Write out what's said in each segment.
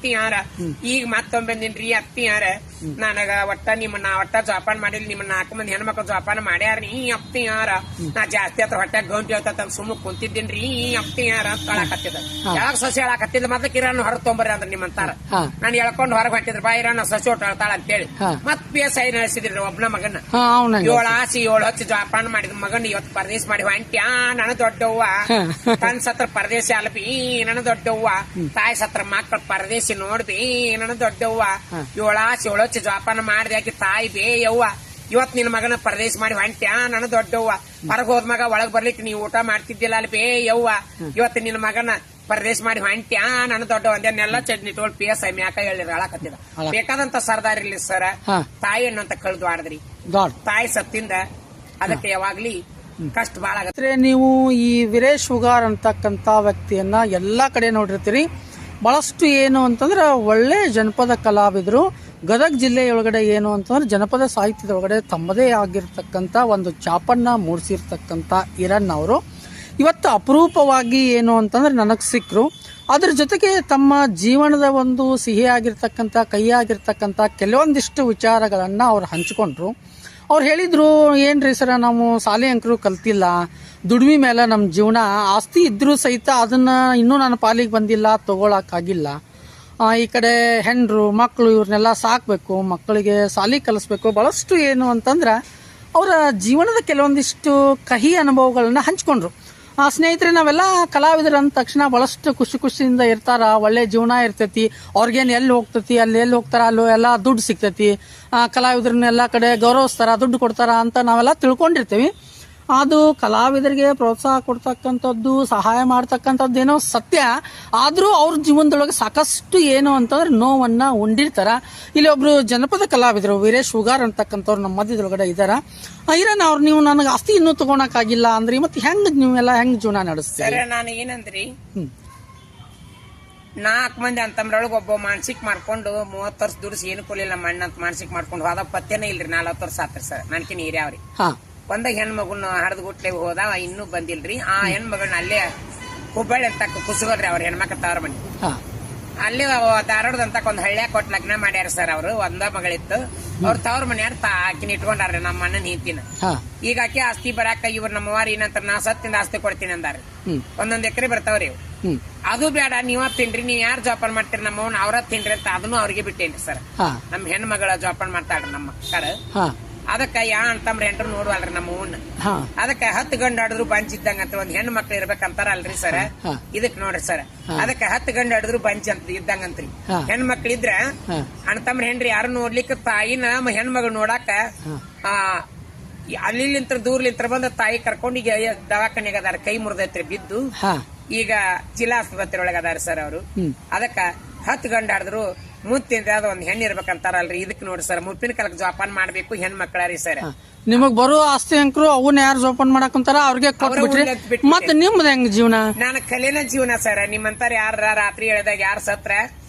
ಅತ್ತಿಯಾರ ಈಗ ಮತ್ತೊಮ್ಮೆ ಬಂದಿನ್ರಿ ಅತ್ತಿಯಾರ ನನಗ ಒಟ್ಟ ನಿಮ್ಮನ್ನ ಜೋಪಾನ ಮಾಡಿಲ್ಲ ನಿಮ್ಮನ್ನ 4 ಮಂದಿ ಹೆಣ್ಮಕ್ಳು ಜೋಪಾನ ಮಾಡ್ಯಾರ್ರಿ ಅತ್ತಿಯಾರ ನಾ ಜಾಸ್ತಿ ಹತ್ರ ಹೊಟ್ಟೆ ಗಂಟು ಹೇಳ್ತ ಸುಮ್ಮ ಕುಂತಿದ್ದೀನ್ರಿ ಅತ್ತಿಯಾರ ಅಂತ ಹೇಳಕತ್ತಿದ ಯಾವಾಗ ಸೊಸೆ ಹೇಳಕತ್ತಿಲ್ಲ ಮತ್ತೆ ಕಿರಾಣ ಹೊರ ತೊಂಬರ್ರಿ ಅಂದ್ರೆ ನಿಮ್ಮಂತಾರ ನಾನು ಹೇಳ್ಕೊಂಡು ಹೊರಗೆ ಹೊಂಟಿದ್ರ ಬಾಯಿರ ನಾ ಸೊಸೆ ಒಟ್ಟು ಹೇಳ್ತಾಳ ಅಂತೇಳಿ ಮತ್ PSI ನಡೆಸಿದ್ರಿ ಒಬ್ನ ಮಗನ 7 ಆಸಿ 7 ಹಚ್ಚಿ ಜೋಪಾನ ಮಾಡಿದ ಮಗನ್ ಇವತ್ತು ಪರದೇಶ ಮಾಡಿ ಹೊಂಟ್ಯಾ ನನ್ನ ದೊಡ್ಡವ್ವ ತನ್ ಸತ್ರ ಪರದೇಶ ಅಲ್ಪಿ ನನ್ನ ದೊಡ್ಡವ್ವ ತಾಯಿ ಸತ್ರ ಮಕ್ಕಳ ಪರದೇಶಿ ನೋಡ್ಬಿ ನನ್ನ ದೊಡ್ಡವ್ವ 7 ಆಸಿ 7 ಹಚ್ಚಿ ಜೋಪಾನ ಮಾಡಿದೆ ಆಕಿ ತಾಯಿ ಬೇಯವ್ವ ಇವತ್ ನಿನ್ ಮಗನ ಪರದೇಶ ಮಾಡಿ ಹೊಂಟ್ಯಾ ನನ್ನ ದೊಡ್ಡವ್ವ ಹೊರಗ್ ಹೋದ್ ಮಗ ಒಳಗ್ ಬರ್ಲಿಕ್ಕೆ ನೀವು ಊಟ ಮಾಡ್ತಿದ್ದಿಲ್ಲ ಅಲ್ಲಿ ಬೇಯವ್ವ ಇವತ್ತು ನಿನ್ ಮಗನ ಪರದೇಶ ಮಾಡಿ ಹೊಂಟ್ಯಾ ನನ್ನ ದೊಡ್ಡ ಒಂದೇನೆಲ್ಲ ಚಟ್ನಿ ತೋಳ್ PSI ಮ್ಯಾಕ ಹೇಳಿರ ಹೇಳಕತ್ತಿದ ಬೇಕಾದಂತ ಸರ್ದಾರ್ ಇರ್ಲಿ ಸರ್ ತಾಯಿ ಅನ್ನಂತ ಕಳ್ದು ಆಡದ್ರಿ ತಾಯಿ ಸತ್ತಿಂದ ಅದಕ್ಕೆ ಯಾವಾಗ್ಲಿ ಕಷ್ಟ ಬಾಳ ಆಗತ್ತೆ. ನೀವು ಈ ವೀರೇಶ್ ಹುಗಾರ್ ಅಂತಕ್ಕಂತ ವ್ಯಕ್ತಿಯನ್ನ ಎಲ್ಲಾ ಕಡೆ ನೋಡಿರ್ತೀರಿ. ಬಹಳಷ್ಟು ಏನು ಅಂತಂದ್ರೆ ಒಳ್ಳೆ ಜನಪದ ಕಲಾವಿದರು. ಗದಗ ಜಿಲ್ಲೆಯೊಳಗಡೆ ಏನು ಅಂತಂದ್ರೆ ಜನಪದ ಸಾಹಿತ್ಯದೊಳಗಡೆ ತಮ್ಮದೇ ಆಗಿರ್ತಕ್ಕಂಥ ಒಂದು ಛಾಪನ್ನ ಮೂಡಿಸಿರ್ತಕ್ಕಂಥ ಈರಣ್ಣ ಅವರು ಇವತ್ತು ಅಪರೂಪವಾಗಿ ಏನು ಅಂತಂದ್ರೆ ನನಗೆ ಸಿಕ್ಕರು. ಅದ್ರ ಜೊತೆಗೆ ತಮ್ಮ ಜೀವನದ ಒಂದು ಸಿಹಿಯಾಗಿರ್ತಕ್ಕಂಥ ಕೈಯಾಗಿರ್ತಕ್ಕಂಥ ಕೆಲವೊಂದಿಷ್ಟು ವಿಚಾರಗಳನ್ನ ಅವ್ರು ಹಂಚಿಕೊಂಡ್ರು. ಅವ್ರು ಹೇಳಿದ್ರು, ಏನ್ರಿ ಸರ ನಾವು ಶಾಲೆ ಅಂಕರು ಕಲ್ತಿಲ್ಲ, ದುಡಿಮೆ ಮೇಲೆ ನಮ್ಮ ಜೀವನ, ಆಸ್ತಿ ಇದ್ರೂ ಸಹಿತ ಅದನ್ನ ಇನ್ನೂ ನನ್ನ ಪಾಲಿಗೆ ಬಂದಿಲ್ಲ, ತಗೊಳಕ್ಕಾಗಿಲ್ಲ. ಈ ಕಡೆ ಹೆಣ್ಣರು ಮಕ್ಕಳು ಇವ್ರನ್ನೆಲ್ಲ ಸಾಕಬೇಕು, ಮಕ್ಕಳಿಗೆ ಶಾಲೆ ಕಲಿಸ್ಬೇಕು. ಬಹಳಷ್ಟು ಏನು ಅಂತಂದ್ರೆ ಅವರ ಜೀವನದ ಕೆಲವೊಂದಿಷ್ಟು ಕಹಿ ಅನುಭವಗಳನ್ನ ಹಂಚ್ಕೊಂಡ್ರು. ಸ್ನೇಹಿತರೆ, ನಾವೆಲ್ಲ ಕಲಾವಿದರು ಅಂದ ತಕ್ಷಣ ಬಹಳಷ್ಟು ಖುಷಿಯಿಂದ ಇರ್ತಾರ. ಒಳ್ಳೆ ಜೀವನ ಇರ್ತೈತಿ. ಅವ್ರಿಗೇನು ಎಲ್ಲಿ ಹೋಗ್ತೈತಿ, ಅಲ್ಲಿ ಎಲ್ಲಿ ಹೋಗ್ತಾರ ಅಲ್ಲೋ ಎಲ್ಲ ದುಡ್ಡು ಸಿಗ್ತೈತಿ. ಕಲಾವಿದ್ರನ್ನ ಎಲ್ಲ ಕಡೆ ಗೌರವಿಸ್ತಾರ, ದುಡ್ಡು ಕೊಡ್ತಾರ ಅಂತ ನಾವೆಲ್ಲ ತಿಳ್ಕೊಂಡಿರ್ತೀವಿ. ಅದು ಕಲಾವಿದರಿಗೆ ಪ್ರೋತ್ಸಾಹ ಕೊಡ್ತಕ್ಕಂಥದ್ದು, ಸಹಾಯ ಮಾಡ್ತಕ್ಕಂಥದ್ದು ಏನೋ ಸತ್ಯ. ಆದ್ರೂ ಅವ್ರ ಜೀವನದೊಳಗೆ ಸಾಕಷ್ಟು ಏನು ಅಂತಂದ್ರೆ ನೋವನ್ನ ಉಂಡಿರ್ತಾರ. ಇಲ್ಲಿ ಒಬ್ರು ಜನಪದ ಕಲಾವಿದರು ವೀರೇಶ್ ಹುಗಾರ್ ಅಂತಕ್ಕಂಥವ್ರು ನಮ್ಮ ಮಧ್ಯದೊಳಗಡೆ ಇದಾರ. ಇರಣ್ಣ ಅವ್ರು, ನೀವು ನನಗೆ ಆಸ್ತಿ ಇನ್ನೂ ತಗೊಳಕಾಗಿಲ್ಲ ಅಂದ್ರಿ, ಮತ್ತೆ ಹೆಂಗ್ ನೀವೆಲ್ಲ ಹೆಂಗ್ ಜೀವನ ನಡೆಸ್ತೀರಿ? ನಾನು ಏನಂದ್ರಿ, 4 ಮಂದಿ ಅಂತಂದ್ರೊಳಗೆ ಒಬ್ಬ ಮಾನಸಿಕ ಮಾಡ್ಕೊಂಡು 30 ವರ್ಷ ದುಡಿಸಿ ಏನು ಕೊಲಿಲ್ಲ ನಮ್ಮ ಅಣ್ಣ ಅಂತ ಮಾನಸಿಕ ಮಾಡ್ಕೊಂಡು ಹೋದ ಪತ್ತೇನೇ ಇಲ್ರಿ. 40 ವರ್ಷ ಆತ್ರಿ ಸರ್. ನನ್ಕಿನ ಹಿರಿಯವ್ರಿ. ಒಂದ ಹೆಣ್ಮಗುನ ಹಡದ್ ಗುಟ್ಲೆ ಹೋದ, ಇನ್ನೂ ಬಂದಿಲ್ರಿ. ಆ ಹೆಣ್ಮಗಳನ್ನ ಅಲ್ಲೇ ಹುಬ್ಬಳ್ಳಿ ಅಂತ ಕುಸುಗಲ್ರಿ ಅವ್ರ ಹೆಣ್ಮಕ್ಳ ತವ್ರ ಮನಿ. ಅಲ್ಲಿ ಧಾರವಾಡದಂತ ಒಂದ್ ಹಳ್ಳ್ಯಾಗ ಕೊಟ್ಟು ಲಗ್ನ ಮಾಡ್ಯಾರ ಸರ್. ಅವ್ರು ಒಂದ ಮಗಳಿತ್ತು. ಅವ್ರ ತವ್ರ ಮನೆಯಾರ ಆಕಿನ ಇಟ್ಕೊಂಡಾರ್ರಿ ನಮ್ಮ ಅಣ್ಣನ ಹಿಂತಿನ. ಈಗ ಆಕಿ ಆಸ್ತಿ ಬರಾಕ ಇವ್ರ ನಮ್ಮವಾರ ಏನಂತ ನಾ ಸತ್ತಿಂದ ಆಸ್ತಿ ಕೊಡ್ತೀನಿ ಅಂದಾರ. 1 ಎಕರೆ ಬರ್ತಾವ್ರಿ ಇವ್. ಅದು ಬೇಡ, ನೀವ ತಿನ್ರಿ, ನೀವ್ ಯಾರು ಜೋಪಾನ ಮಾಡ್ತೀರಿ ನಮ್ಮವ್ನ ಅವ್ರ ತಿನ್ರಿ ಅಂತ ಅದನ್ನು ಅವ್ರಿಗೆ ಬಿಟ್ಟೇನ್ರಿ ಸರ್. ನಮ್ ಹೆಣ್ಮಗಳ ಜೋಪಾನ ಮಾಡ್ತಾಳ್ರಿ ನಮ್ಮ ಮಕ್ಕಳು. ಅದಕ್ಕ ಯಾ ಅಂತಂಬ್ರ ಹೆಂಡ್ರು ನೋಡುವಲ್ರಿ ನಮ್ಮ ಊನ್ನ. ಅದಕ್ಕ 10 ಗಂಡು ಆಡಿದ್ರು ಬಂಚ್ ಇದ್ದಂಗ ಅಂತ ಒಂದ್ ಹೆಣ್ಣು ಮಕ್ಳು ಇರ್ಬೇಕಂತಾರ ಅಲ್ರಿ ಸರ್. ಇದಕ್ ನೋಡ್ರಿ ಸರ್, ಅದಕ್ಕ 10 ಗಂಡು ಆಡಿದ್ರು ಬಂಚ್ ಅಂತ ಇದ್ದಂಗಂತ್ರಿ. ಹೆಣ್ಮಕ್ಳು ಇದ್ರ ಅಣ್ತಂಬ್ರ ಹೆಣ್ರಿ ಯಾರು ನೋಡ್ಲಿಕ್ಕೆ ತಾಯಿನ ಹೆಣ್ಮಗಳು ನೋಡಾಕ ಅಲ್ಲಿಂತ್ರ ದೂರ್ಲಿಂತ್ರ ಬಂದ ತಾಯಿ ಕರ್ಕೊಂಡು ಈಗ ದವಾಖಾನೆಗೆ ಅದಾರ. ಕೈ ಮುರಿದೈತ್ರಿ ಬಿದ್ದು. ಈಗ ಜಿಲ್ಲಾ ಆಸ್ಪತ್ರೆ ಒಳಗ ಅದಾರ ಸರ್ ಅವರು. ಅದಕ್ಕ 10 ಗಂಡು ಆಡಿದ್ರು ಮುತ್ತಿಂದ ಅದ ಒಂದ್ ಹೆಣ್ಣು ಇರ್ಬೇಕಂತಾರಲ್ರಿ. ಇದಕ್ ನೋಡಿ ಸರ್, ಮುಪ್ಪಿನ ಕಾಲಕ್ಕೆ ಜೋಪಾನ ಮಾಡ್ಬೇಕು ಹೆಣ್ಮಕ್ಳಾರಿ ಸರ್. ನಿಮಗ್ ಬರೋ ಆಸ್ತಿ ಅಂಕರು ಅವನ್ನ ಯಾರು ಜೋಪಾನ ಮಾಡಕಂತಾರ ಅವ್ರಿಗೆ ಕೊಟ್ಬಿಟ್ರಿ. ಮತ್ತೆ ನಿಮ್ದ ಹೆಂಗ್ ಜೀವನ? ನಾನು ಕಲೆನ ಜೀವನ ಸರ್. ನಿಮ್ಮಂತಾರ ಯಾರ ರಾತ್ರಿ ಹೇಳಿದಾಗ ಯಾರು ಸತ್ರ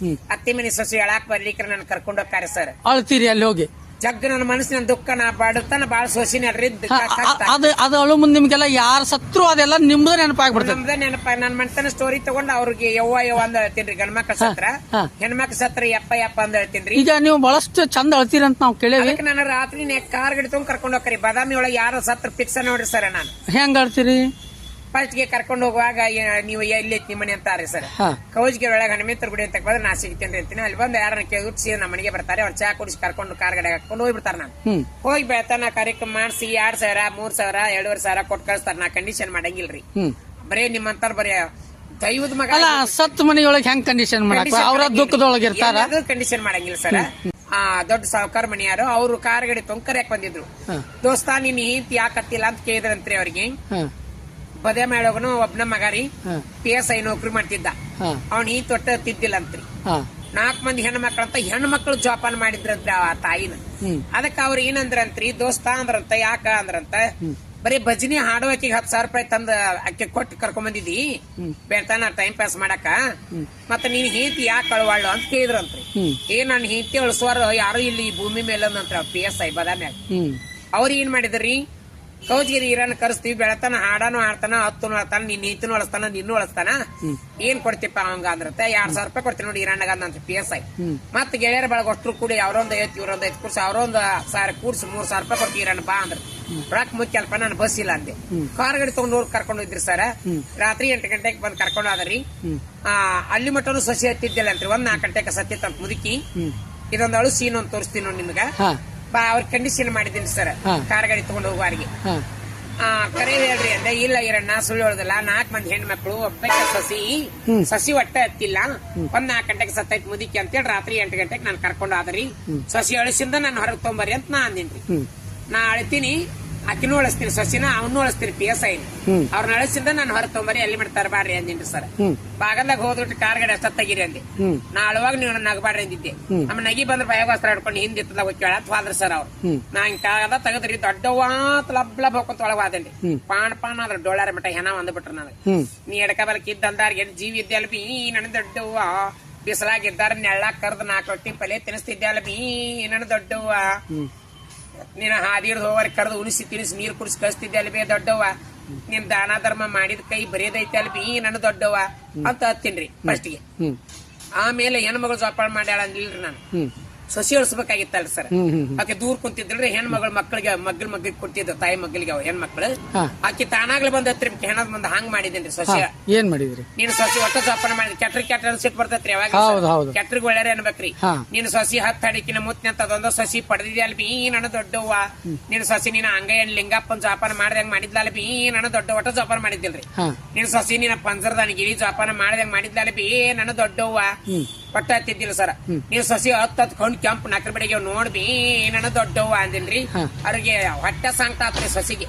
ಅತ್ತಿ ಮನಿ ಸೊಸೆ ಹೇಳಾಕ್ ಬರ್ಲಿಕ್ಕೆ ನನ್ ಕರ್ಕೊಂಡ್ ಹೋಗ್ತಾರೆ ಸರ್. ಅಳ್ತೀರಿ ಅಲ್ಲಿ ಹೋಗಿ? ಜಗ್ ನನ್ನ ಮನಸ್ಸಿನ ದುಃಖ ನಾ ಬಾಡುತ್ತಾನ ಬಾಳ ಸೋಸಿನಲ್ರಿ. ಅದು ಅಳು ಮುಂದೆ ನಿಮ್ಗೆಲ್ಲ ಯಾರು ಸತ್ರು ಅದೆಲ್ಲ ನಿಮ್ದ ನೆನಪಾಗ್ಬಿಡ್ತದೆ. ನಮ್ದ ನೆನಪ. ನನ್ ಮನ್ತನ ಸ್ಟೋರಿ ತಗೊಂಡ್ ಅವ್ರಿಗೆ ಯವ್ವ ಅಂದ ಹೇಳ್ತೀನಿ. ಗಂಡ್ಮಕ್ಳ ಸತ್ರ, ಹೆಣ್ಮಕ್ಳ ಸತ್ರ ಯಪ್ಪ ಅಂದ ಹೇಳ್ತೀನಿ. ಈಗ ನೀವು ಬಹಳಷ್ಟು ಚಂದ ಅಳ್ತೀರಂತ ನಾವ್ ಕೇಳಿವಿ. ನಾನು ರಾತ್ರಿ ಕಾರ್ ಗಡಿ ತಗೊಂಡ್ ಕರ್ಕೊಂಡ್ ಹೋಗ್ರಿ. ಬಾದಾಮಿ ಒಳಗೆ ಯಾರು ಸತ್ರ ಫಿಕ್ಸ್ ನೋಡ್ರಿ ಸರ್. ನಾನು ಹೆಂಗ್ ಅಳ್ತೀರಿ? ಫಸ್ಟ್ ಗೆ ಕರ್ಕೊಂಡು ಹೋಗುವಾಗ ನೀವು ಎಲ್ಲಿ ನಿಮ್ಮ ಮನೆ ಅಂತಾರೆ ಸರ್. ಕೌಜ್ಗೆ ಒಳಗೆ ಹನುಮೇತ್ರ ಗುಡಿ ಅಂತ ಬಂದ್ರೆ ನಾ ಸಿಗ್ತೇನೆ ಅಂತೀನಿ. ಅಲ್ಲಿ ಬಂದು ಯಾರನ್ನ ಕೇಳಿದ್ರು ಸೀದಾ ನಮ್ಮ ಮನೆಗೆ ಬರ್ತಾರೆ. ಅವ್ರು ಚಾ ಕುಡಿಸಿ ಕರ್ಕೊಂಡು ಕಾರ್ ಗಡೆ ಹಾಕೊಂಡು ಹೋಗ್ಬಿಡ್ತಾರೆ. ನಾನು ಹೋಗಿ ಬೆಳತನ ಕಾರ್ಯಕ್ರಮ ಮಾಡಿಸಿ 2,000 3,000 2,500 ಕೊಟ್ಟು ಕಳಿಸ್ತಾರೆ. ನಾ ಕಂಡೀಷನ್ ಮಾಡಂಗಿಲ್ರಿ. ಬರೇ ನಿಮ್ಮಂತಾರ ಬರೀ ದೈವದ ಮಗ ಸತ್ ಮನೆಯೊಳಗೆ ಹೆಂಗ್ ಕಂಡೀಷನ್ ಮಾಡಕ್ ಅವ್ರ ದುಃಖದೊಳಗೆ ಇರ್ತಾರ. ಕಂಡೀಷನ್ ಮಾಡಂಗಿಲ್ಲ ಸರ್. ದೊಡ್ಡ ಸಾವುಕಾರ ಮನೆಯಾರು ಅವ್ರು ಕಾರ್ ಗಡಿ ತೊಂಕರ್ಯಾಕ್ ಬಂದಿದ್ರು. ದೋಸ್ತ ನೀನ್ ಹಿಂತಿ ಯಾಕತ್ತಿಲ್ಲ ಅಂತ ಕೇಳಿದ್ರಂತ್ರಿ ಅವ್ರಿಗೆ. ಬದೇ ಮೇಳಗನು ಒಬ್ನ ಮಗಾರಿ PSI ನೌಕರಿ ಮಾಡ್ತಿದ್ದ. ಅವ್ನ ಈ ತೊಟ್ಟ ತಿದ್ದಿಲ್ಲ ಅಂತ್ರಿ. 4 ಮಂದಿ ಹೆಣ್ಮಕ್ಳು ಅಂತ ಹೆಣ್ಮಕ್ಳು ಜೋಪಾನ ಮಾಡಿದ್ರಂತ್ರಿ ಆ ತಾಯಿನ. ಅದಕ್ಕ ಅವ್ರ ಏನಂದ್ರಂತ್ರಿ, ದೋಸ್ತ ಅಂದ್ರಂತ. ಯಾಕ ಅಂದ್ರಂತ, ಬರೀ ಭಜನಿ ಹಾಡುವಕಿಗೆ 10,000 ರೂಪಾಯಿ ತಂದ ಅಕ್ಕಿ ಕೊಟ್ಟು ಕರ್ಕೊಂಡ್ ಬಂದಿದ್ದಿ ಬೇಡ್ತಾನ ಟೈಮ್ ಪಾಸ್ ಮಾಡಾಕ. ಮತ್ತ ನೀನ್ ಹಿಂತಿ ಯಾಕೆ ಅಳವಾಳು ಅಂತ ಕೇಳಿದ್ರಂತ್ರಿ. ನಾನ್ ಹಿಂತಿ ಅಳಿಸುವಾರ ಯಾರು ಇಲ್ಲಿ ಭೂಮಿ ಮೇಲೆ ಅಂದ್ರ PSI ಬದಾಮ್ಯಾಗ. ಅವ್ರ ಏನ್ ಮಾಡಿದ್ರಿ, ಕೌಜ್ಗಿರಿ ಈರನ್ನ ಕರೆಸ್ತೀವಿ, ಬೆಳತಾನ ಹಾಡಾನು ಹಾಡ್ತಾನ, ಹತ್ತನು ಹಾಡ್ತಾನ, ನಿನ್ ನೀತಿನೂ ಅಳಿಸ್ತಾನ, ನಿನ್ನೂ ಅಳಿಸ್ತಾನ. ಏನ್ ಕೊಡ್ತಿಪ್ಪ ಅವಂಗ ಅಂದ್ರತೆ 2,000 ರೂಪಾಯಿ ಕೊಡ್ತೀನಿ ನೋಡಿ ಈರಣ್ಣಗ ಅಂತ PSI. ಮತ್ ಗೆಳೆಯರ ಬಳಗ ಅಷ್ಟ್ರು ಕೂಡಿ ಅವ್ರೊಂದ್ 5 ಇವ್ರೊಂದ್ 5 ಕೂರ್ಸಿ ಅವ್ರೊಂದ್ 1,000 ಕೂರ್ಸಿ 3,000 ರೂಪಾಯಿ ಕೊಡ್ತೀವಿ ಈರಣ್ಣ ಬಾ ಅಂದ್ರ. ರೊಕ್ಕ ಮುಖ್ಯ ಅಲ್ಪ, ನಾನು ಬಸ್ ಇಲ್ಲ ಅಂದೆ. ಕಾರ್ ಗಾಡಿ ತಗೊಂಡ್ ಹೋಗಿ ಕರ್ಕೊಂಡು ಹೋದ್ರಿ ಸರ್. ರಾತ್ರಿ 8 ಗಂಟೆಗೆ ಬಂದ್ ಕರ್ಕೊಂಡು ಹೋದ್ರಿ. ಅಲ್ಲಿ ಮಟ್ಟನು ಸಸಿ ಹತ್ತಿದ್ದಿಲ್ಲ ಅಂತ್ರಿ. 4 ಗಂಟೆಗೆ ಸತ್ತಿತ್ತ ಅಂತ ಮುದುಕಿ. ಇದೊಂದು ಅಳು ಸೀನ್ ಒಂದು ತೋರಿಸ್ತೀನಿ ನೋಡಿ ನಿಮ್ಗ. ಅವ್ರ ಕಂಡೀಷನ್ ಮಾಡಿದ್ದೀನಿ ಸರ್, ಕಾರ್ ಗಾಡಿ ತಗೊಂಡು ಹೋಗುವಾರಿಗೆ. ಕರೆ ಹೇಳ್ರಿ ಅಂದೆ. ಇಲ್ಲ ಈರಣ್ಣ ಸುಳ್ಳು ಹೇಳುದಿಲ್ಲ, 4 ಮಂದಿ ಹೆಣ್ಮಕ್ಳು, ಒಬ್ಬಕ್ಕೆ ಸಸಿ ಹೊಟ್ಟೆ ಹತ್ತಿಲ್ಲ, 4 ಗಂಟೆಗೆ ಸತ್ತೈತ್ ಮುದುಕಿ ಅಂತೇಳಿ ರಾತ್ರಿ 8 ಗಂಟೆಗೆ ನಾನು ಕರ್ಕೊಂಡು ಆದ್ರಿ. ಸಸಿ ಅಳಿಸಿಂದ ನಾನು ಹೊರಗೆ ತೊಗೊಂಬರ್ರಿ ಅಂತ ನಾ ಅಂದಿನ್ರಿ. ನಾ ಅಳಿತೀನಿ, ಆಕಿನೂ ಅಳಿಸ್ತೀನಿ, ಸಸಿನ ಅವನು ಅಳಿಸ್ತೀನಿ PSI. ಅವ್ರನ್ನ ಅಳಿಸಿಂದ ನಾನು ಹೊರ ತೊಂಬರಿ ಅಲ್ಲಿ ಮಾಡ್ತಾರ ಬಾಡ್ರಿ ಅಂದಿನ್ರಿ ಸರ್. ಬಾಗಲ್ದಾಗ ಹೋದ್ಬಿಟ್ಟು ಕಾರ್ ಗಾಡಿ ಅಷ್ಟ ತೆಗೀರಿ ಅಂದೆ. ನಾ ಅಳುವಾಗ ನೀವು ನಗಬಾಡ್ರಿ ಅಂದಿದ್ದೆ. ನಮ್ಮ ನಗಿ ಬಂದ್ರೆ ಭಯಗೋಸ್ಕರ ಹಿಡ್ಕೊಂಡು ಹಿಂದಿತ್ತದಾಗ ಹೋಗಿ ಕೇಳತ್ ಹೋದ್ರಿ ಸರ್ ಅವ್ರು. ನಾ ಹಿಂಗ್ ಕಾಗದ ತೆಗದ್ರಿ, ದೊಡ್ಡವಾತ್ ಲಬ್ ಲಬ್ ಹೋಗ್ಕೊಂತ ಒಳಗ ಹೋದನ್ರಿ. ಪಾಣ ಅದ್ರ ಡೊಳ್ಳಾರ ಮಟ್ಟ ಹೆಣ ಒಂದ್ಬಿಟ್ರ ನನಗೆ. ನೀ ಎಡಕ ಬಲಕಿದ್ದಂದಾರ್ಗೆ ಜೀವಿ ಇದ್ದೆ ಅಲ್ ಬೀ ನನ್ನ ದೊಡ್ಡವ್ವ, ಬಿಸಲಾಗಿದ್ದಾರ ನೆಳ್ಳಾಕ್ ಕರ್ದು 4 ರೊಟ್ಟಿ ಪಲ್ಯ ತಿನ್ನಿಸ್ತಿದ್ದೆ ಅಲ್ ಬೀ ನನ್ನ ದೊಡ್ಡವ್ವ, ನೀನ ಹಾದಿರ್ದು ಹೋಗರ್ ಕರೆದು ಉಣಿಸಿ ತಿನಿಸಿ ನೀರು ಕುಡಿಸಿ ಕಳಿಸ್ತಿದ್ದೆ ಅಲ್ಲಿ ಬೇ ದೊಡ್ಡವ್ವ, ನೀನ್ ದಾನ ಧರ್ಮ ಮಾಡಿದ ಕೈ ಬರೆಯದೈತೆ ಅಲ್ಲಿ ಬೀ ನನ್ನ ದೊಡ್ಡವ್ವ ಅಂತ ಹತ್ತೀನ್ರಿ ಫಸ್ಟ್ಗೆ. ಆಮೇಲೆ ಹೆಣ್ಮಗಳು ಜೋಪಾನ ಮಾಡ್ಯಾಳ ಅಂದಿಲ್ರಿ ನಾನು. ಸಸಿ ಇಳಿಸ್ಬೇಕಾಗಿತ್ತಲ್ರಿ ಸರ್. ಆಕೆ ದೂರ ಕುಂತಿದ್ರಿ, ಹೆಣ್ಮಗಳು ಮಕ್ಕಳಿಗೆ ಮಗ್ಳಿಗೆ ಕೊಡ್ತಿದ್ದ, ತಾಯಿ ಮಗ್ಳಿಗೆ ಅವ ಹೆಣ್ಮಕ್ಳು. ಆಕೆ ತಾನಾಗ್ಲಿ ಬಂದ್ ಹತ್ರಿ ಹೆಣದ ಬಂದ್ ಹಂಗ್ ಮಾಡಿದೇನ್ರಿ. ಸಸಿ ಏನ್ ಮಾಡಿದ್ರಿ ನೀನು ಸಸಿ ಒಟ್ಟ ಜೋಪಾನ ಮಾಡಿದ್ರಿ. ಕೆಟ್ಟ ಸಿಟ್ ಬರ್ತೈತ್ರಿ ಅವಾಗ. ಕೆಟ್ರಿಗೆ ಒಳ್ಳೆ ಅನ್ಬೇಕ್ರಿ. ನೀನು ಸಸಿ ಹತ್ತಡಿಕಿನ ಮುತ್ತಿ ಅಂತ ಅದೊಂದು ಸಸಿ ಪಡೆದಿದ್ದೆ ಅಲ್ ಬೀ ನನ್ನ ದೊಡ್ಡವ್ವ, ನೀನು ಸಸಿ ನೀನು ಹಂಗಯ್ಯ ಲಿಂಗಪ್ಪನ್ ಜೋಪಾನ ಮಾಡ್ದಂಗ್ ಮಾಡಿದ್ಲಲ್ಲ ಬೀ ನನ್ನ ದೊಡ್ಡ ಒಟ್ಟ ಜೋಪಾನ ಮಾಡಿದ್ದಿಲ್ರಿ. ನೀನು ಸಸಿ ನೀನ ಪಂಜರದಾನ ಗಿಳಿ ಜೋಪಾನ ಮಾಡ್ದಂಗ್ ಮಾಡಿದ್ಲಲ್ಲ ಬೀ ನನ್ನ ದೊಡ್ಡವ್ವ ಪಟ್ಟ ಹತ್ತಿದ್ದಿಲ್ಲ ಸರ್. ನೀವು ಸಸಿ ಹತ್ಕೊಂಡು ಕೆಂಪು ನಕರ ಬೆಳಿಗ್ಗೆ ನೋಡ್ಬಿ ನನ್ನ ದೊಡ್ಡವ್ವ ಅಂದಿನ್ರಿ. ಅವ್ರಿಗೆ ಹೊಟ್ಟೆ ಸಾಂಗ್ತಾತ್ರಿ ಸಸಿಗೆ.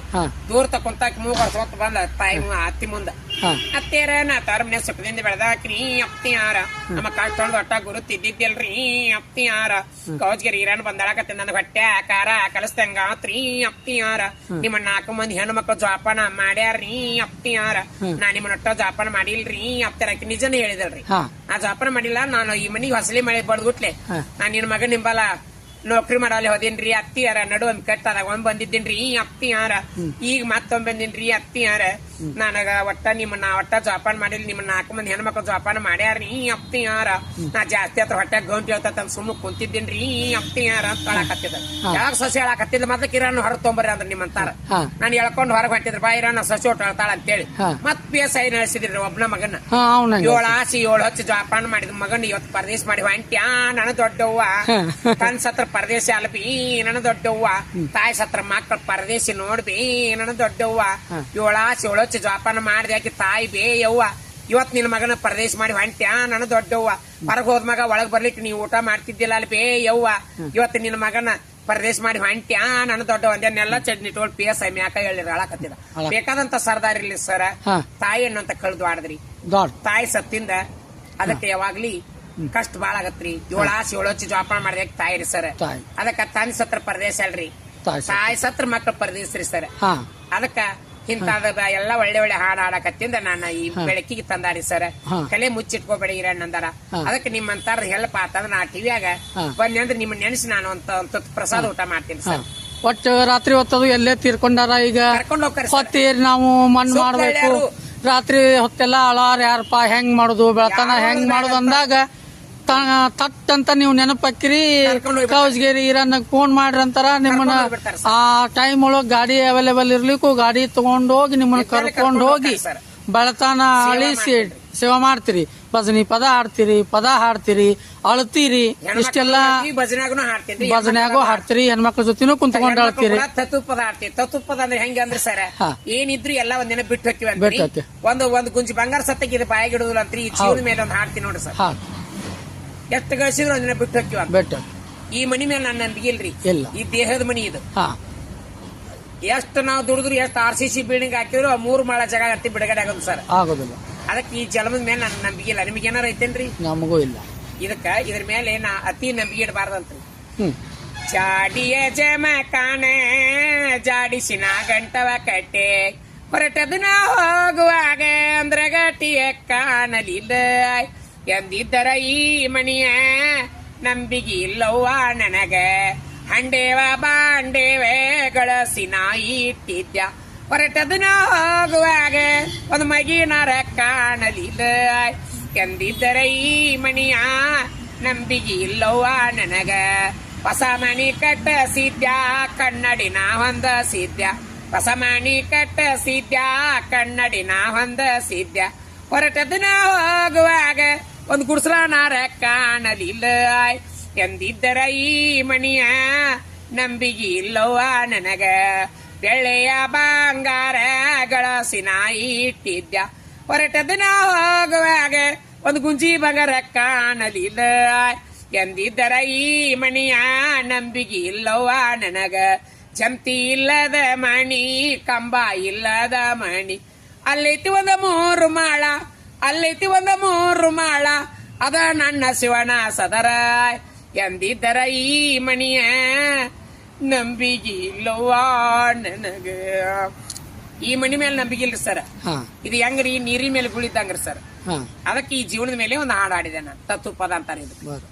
ದೂರ ತಕೊಂತಾಕ ಮೂಗ ಸೊತ್ತ ಬಂದ ತಾಯಿ ಅತ್ತಿ ಮುಂದ ಅತ್ತೇರ ನಾ ತಾರ ಮನೆ ಸುಖದಿಂದ ಬೆಳೆದಾಕ್ರಿ ಅಪ್ತಿಯಾರ ನಮ್ಮ ಕಾಳ್ ತೊಳ್ದು ಹೊಟ್ಟ ಗುರುತಿದ್ದಿದ್ದಿಲ್ರಿ ಅಪ್ತಿಯಾರ. ಕೌಜ್ಗಿರಿ ಈರಣ್ಣ ಬಂದಾಳಕತ್ತ ನನ್ನ ಹೊಟ್ಟೆ ಆಕಾರ ಕಲಿಸ್ದಂಗಾತ್ರಿ ಅಪ್ತಿಯಾರ. ನಿಮ್ಮ 4 ಮಂದಿ ಹೆಣ್ಣು ಮಕ್ಕಳು ಜೋಪಾನ ಮಾಡ್ಯಾರ್ರಿ ಅಪ್ತಿಯಾರ. ನಾ ನಿಮ್ಮನ್ನ ಒಟ್ಟ ಜೋಪಾನ ಮಾಡಿಲ್ರಿ ಅಪ್ತಿಯಾರ. ನಿಜನೇ ಹೇಳಿದಲ್ರಿ, ನಾ ಜೋಪಾನ ಮಾಡಿಲ್ಲ, ನಾನು ಈ ಮನಿಗೆ ಹೊಸಲಿ ಮಳೆ ಬಡ್ಗುಟ್ಲೆ ನಾನ್ ನಿನ್ ಮಗ ನಿಂಬಲ್ಲ ನೌಕರಿ ಮಾಡಲ್ಲಿ ಹೋದೇನ್ರಿ ಅತ್ತಿಯಾರ. ನಡು ಒಂದ್ ಕಟ್ಟದಾಗ ಬಂದಿದ್ದೇನ್ರಿ ಅಪ್ತಿಯಾರ. ಈಗ ಮತ್ತೊಮ್ಮೆ ಬಂದಿನ್ರಿ ಅತ್ತಿಯಾರ. ನನಗ ಒಟ್ಟ ಒಟ್ಟ ಜೋಪಾನ ಮಾಡಿಲ್ಲ, ನಿಮ್ಮ 4 ಮಂದಿ ಹೆಣ್ಮಕ್ಳು ಜೋಪಾನ ಮಾಡ್ಯಾರ್ರಿ ಅಪ್ತಿಯಾರ. ನಾ ಜಾಸ್ತಿ ಹತ್ರ ಹೊಟ್ಟೆ ಗೌಂಟಿ ಹೇಳ್ತ ಸುಮ್ಮ ಕುಂತಿದ್ದೇನ್ರಿ ಅಪ್ತಿಯಾರ ಅಂತ ಹೇಳಕತ್ತಿದ. ಯಾವಾಗ ಸಸಿ ಹೇಳಕತ್ತಿದ್ ಮೊದ್ಲ ಕಿರಾನು ಹೊರ ತೊಂಬರ್ರಿ ಅಂದ್ರ ನಿಮ್ಮಂತಾರ. ನಾನು ಹೇಳ್ಕೊಂಡು ಹೊರಗೆ ಹೊಂಟಿದ್ರ ಬಾ ಇರಾನ ಸಸಿ ಒಟ್ಟು ಹೇಳ್ತಾಳ ಅಂತೇಳಿ ಮತ್ PSI ನಡೆಸಿದ್ರಿ ಒಬ್ನ ಮಗನ. 7 ಆಸಿ 7 ಹಚ್ಚಿ ಜೋಪಾನ ಮಾಡಿದ ಮಗನ್ ಇವತ್ತು ಪರದೇಶ ಮಾಡಿ ಹೊಂಟ್ಯಾ ನನ್ನ ದೊಡ್ಡವ್ವ. ತನ್ ಸತ್ರ ಪರದೇಶಿ ಅಲ್ಬಿ ನನ್ನ ದೊಡ್ಡವ್ವ, ತಾಯಿ ಸತ್ರ ಮಕ್ಕಳ ಪರದೇಶಿ ನೋಡ್ಬಿ ನನ್ನ ದೊಡ್ಡವ್ವ. 7 ಆಸಿ 7 ಹಚ್ಚಿ ಜೋಪಾನ ಮಾಡ್ದೆ ಆಕಿ ತಾಯಿ ಬೇ ಯವ್ವ. ಇವತ್ ನಿನ್ ಮಗನ ಪರದೇಶ ಮಾಡಿ ಹೊಂಟ್ಯಾ ನನ್ನ ದೊಡ್ಡವ್ವ. ಹೊರಗ್ ಹೋದ್ ಮಗ ಒಳಗ್ ಬರ್ಲಿಕ್ಕೆ ನೀವು ಊಟ ಮಾಡ್ತಿದ್ದಿಲ್ಲ ಅಲ್ಲಿ ಬೇ ಯವ್ವ. ಇವತ್ತು ನಿನ್ ಮಗನ ಪರದೇಶ ಮಾಡಿ ಹೊಂಟ್ಯಾ ನನ್ನ ದೊಡ್ಡವ್ವ ಅಂದೆಲ್ಲ ಚಡ್ನಿ ಟೋಲ್ PSI ಮ್ಯಾಕ ಹೇಳಿರ ಅಳಕತ್ತಿದ. ಬೇಕಾದಂತ ಸರ್ದಾರ್ ಇರ್ಲಿ ಸರ, ತಾಯಿ ಅನ್ನಂತ ಕಳ್ದು ಆಡದ್ರಿ. ತಾಯಿ ಸತ್ತಿಂದ ಅದಕ್ಕೆ ಯಾವಾಗ್ಲಿ ಕಷ್ಟ ಬಾಳ ಆಗತ್ರಿ. 7 ಆಸಿ 7 ಹಚ್ಚಿ ಜೋಪಾನ ಮಾಡ್ದೆ ತಾಯಿ ರೀ ಸರ್. ಅದಕ್ಕ ತನ್ ಸತ್ರ ಪರದೇಶ ಅಲ್ರಿ, ತಾಯಿ ಸತ್ರ ಮಕ್ಳ ಪರದೇಶ ರೀ ಸರ್. ಅದಕ್ಕ ಇಂತಾದ ಎಲ್ಲಾ ಒಳ್ಳೆ ಹಾಡು ಹಾಡಕತ್ತಿಂದ ನಾನು ಈ ಬೆಳಕಿಗೆ ತಂದಾರಿ ಸರ್. ಕಲೆ ಮುಚ್ಚಿಟ್ಕೋಬೇಡಿ ಇರಣ್ಣ ಅಂದಾರ. ಅದಕ್ಕೆ ನಿಮ್ಮಂತಾರ ಹೆಲ್ಪ್ ಆತಂದ್ರ ನಾ ಟಿವಿಯಾಗ ಬನ್ನಿ ಅಂದ್ರೆ ನಿಮ್ಮ ನೆನೆಸಿ ನಾನು ಅಂತ ಪ್ರಸಾದ ಊಟ ಮಾಡ್ತೀನಿ ಸರ್. ಒಟ್ಟು ರಾತ್ರಿ ಹೊತ್ತದು ಎಲ್ಲೇ ತೀರ್ಕೊಂಡಾರ. ಈಗ ಕರ್ಕೊಂಡು ಹೋಗ್ತಾರೆ ಹೊತ್ತೇರಿ ನಾವು ಮಣ್ಣು ಮಾಡ್ಬೇಕು. ರಾತ್ರಿ ಹೊತ್ತೆಲ್ಲ ಅಳಾರ ಯಾರಪ್ಪ ಹೆಂಗ್ ಮಾಡುದು ಬೆಳತನ ಹೆಂಗ್ ಮಾಡುದು ಅಂದಾಗ ತಟ್ ಅಂತ ನೀವು ನೆನಪಾಕಿರಿ. ಕೌಜ್ಗೇರಿ ಈರಣ್ಣ ಫೋನ್ ಮಾಡ್ರಿ ಅಂತಾರ. ನಿಮ್ಮನ್ನ ಆ ಟೈಮ್ ಒಳಗ್ ಗಾಡಿ ಅವೈಲೇಬಲ್ ಇರ್ಲಿಕ್ಕೂ ಗಾಡಿ ತಗೊಂಡ್ ಹೋಗಿ ನಿಮ್ಮನ್ನ ಕರ್ಕೊಂಡ್ ಹೋಗಿ ಬೆಳತಾನ ಅಳಿಸಿ ಸೇವಾ ಮಾಡ್ತೀರಿ. ಭಜನಿ ಪದ ಹಾಡ್ತೀರಿ, ಪದ ಹಾಡ್ತೀರಿ, ಅಳ್ತೀರಿ. ಇಷ್ಟೆಲ್ಲ ಭಜನ್ಯಾಗೂ ಹಾಡ್ತೀರಿ, ಹೆಣ್ಮಕ್ಳ ಜೊತೆನೂ ಕುಂತ್ಕೊಂಡ್ ಅಳ್ತೀರಿ. ತತ್ವಪದ ಹಾಡ್ತೀವಿ. ತತ್ವಪದ ಅಂದ್ರೆ ಹೆಂಗ ಅಂದ್ರೆ ಸರ್, ಏನಿದ್ರು ಎಲ್ಲ ಒಂದಿನ ಬಿಟ್ಟು ಹೋಗ್ತೀವಿ. ಒಂದು ಗುಂಜಿ ಬಂಗಾರ ಸತ್ತಕ್ಕೆ ಬಾಯಿಗೆ ಇಡುದಿಲ್ಲ ಅಂತ್ರಿ. ಈ ಜೀವನ ಮೇಲೆ ಒಂದು ಹಾಡ್ತೀನಿ ನೋಡ್ರಿ ಸರ್. ಎಷ್ಟು ಗಳಿಸಿದ್ರು ಒಂದಿನ ಬಿಟ್ಟು ಹೋಗ್ತೀವಿ. ಈ ಮನಿ ಮೇಲೆ ನನ್ನ ನಂಬಿಕೆ ಇಲ್ರಿ, ಈ ದೇಹದ ಮನಿ ಇದು. ಎಷ್ಟು ನಾವು ದುಡಿದ್ರು ಎಷ್ಟು RCC ಬಿಲ್ಡಿಂಗ್ ಹಾಕಿದ್ರು 3 ಮಾಳ ಜಾಗ ಹತ್ತಿ ಬಿಡುಗಡೆ ಆಗೋದು ಸರ್, ಆಗೋದಿಲ್ಲ. ಅದಕ್ಕೆ ಈ ಜಲಮದ ಮೇಲೆ ನನ್ನ ನಂಬಿಕೆ ಇಲ್ಲ. ನಿಮ್ಗೆ ಏನಾರ ಐತೇನ್ರಿ? ನಮಗೂ ಇಲ್ಲ. ಇದ್ರ ಮೇಲೆ ನಾ ಅತಿ ನಂಬಿಕೆ ಇಡಬಾರ್ದಂತ್ರಿ. ಜಾಡಿಯ ಜಮ ಕಾಣೆ ಜಾಡಿಸಿನ ಗಂಟವ ಕಟ್ಟೆ ಹೊರಟದ ನಾ ಹೋಗುವಾಗ ಅಂದ್ರೆ ಗಟ್ಟಿಯ ಕಾಣಲಿಲ್ಲ ಎಂದಿದ್ದರ ಈ ಮಣಿಯ ನಂಬಿಕೆ ಇಲ್ಲವ್ವ ನನಗ ಹಂಡೇವ ಬಾಂಡೇವೆ ಗಳಸಿನ ಇಟ್ಟಿದ್ಯ ಹೊರಟದನ ಹೋಗುವಾಗ ಒಂದು ಮಗಿನಾರ ಕಾಣಲಿಲ್ಲ ಎಂದಿದ್ದರ ಈ ಮಣಿಯ ನಂಬಿಗೆ ಇಲ್ಲವ್ವ ನನಗ ಹೊಸ ಮಣಿ ಕಟ್ಟಿಸಿದ್ಯ ಕನ್ನಡಿನ ಹೊಂದಿಸಿದ್ಯ ಹೊಸ ಮಣಿ ಕಟ್ಟಿಸಿದ್ಯ ಕನ್ನಡಿನ ಹೊಂದಿಸಿದ್ಯ ಹೊರಟದನ ಹೋಗುವಾಗ ಒಂದು ಗುಡ್ಸ್ಲಾನಾರ ಕಾಣಲಿಲ್ಲ ಎಂದಿದ್ದರ ಈ ಮಣಿಯ ನಂಬಿಗೆ ಇಲ್ಲವ್ವ ನನಗ ಬೆಳ್ಳೆಯ ಬಂಗಾರ ಗಳಸಿನ ಇಟ್ಟಿದ್ಯ ಹೊರಟದನ ಹೋಗುವಾಗ ಒಂದು ಗುಂಜಿ ಬಂಗಾರ ಕಾಣಲಿಲ್ಲ ಎಂದಿದ್ದರ ಈ ಮಣಿಯ ನಂಬಿಗೆ ಇಲ್ಲವ್ವ ನನಗ ಜಂತಿ ಇಲ್ಲದ ಮಣಿ ಕಂಬ ಇಲ್ಲದ ಮಣಿ ಅಲ್ಲೈತಿ ಒಂದು 3 ಮಾಳ ಅಲ್ಲೈತಿ ಒಂದು 3 ಮಾಳ ಅದ ನನ್ನ ಶಿವನ ಸದರ ಎಂದಿದ್ದರ ಈ ಮಣಿಯ ನಂಬಿಗೆ ಇಲ್ಲವ್ವ ನನಗ ಈ ಮಣಿ ಮೇಲೆ ನಂಬಿಕೆ ಇಲ್ರಿ ಸರ್ ಹಾ ಇದು ಹೆಂಗ್ರಿ ನೀರಿನ ಮೇಲೆ ಗುಳಿದಂಗ್ರಿ ಸರ್ ಹಾ ಅದಕ್ಕೆ ಈ ಜೀವನದ ಮೇಲೆ ಒಂದು ಹಾಡು ಹಾಡಿದೆ ನಾನು ತತ್ವ ಪದ ಅಂತಾರೆ ಇದು ಬರ್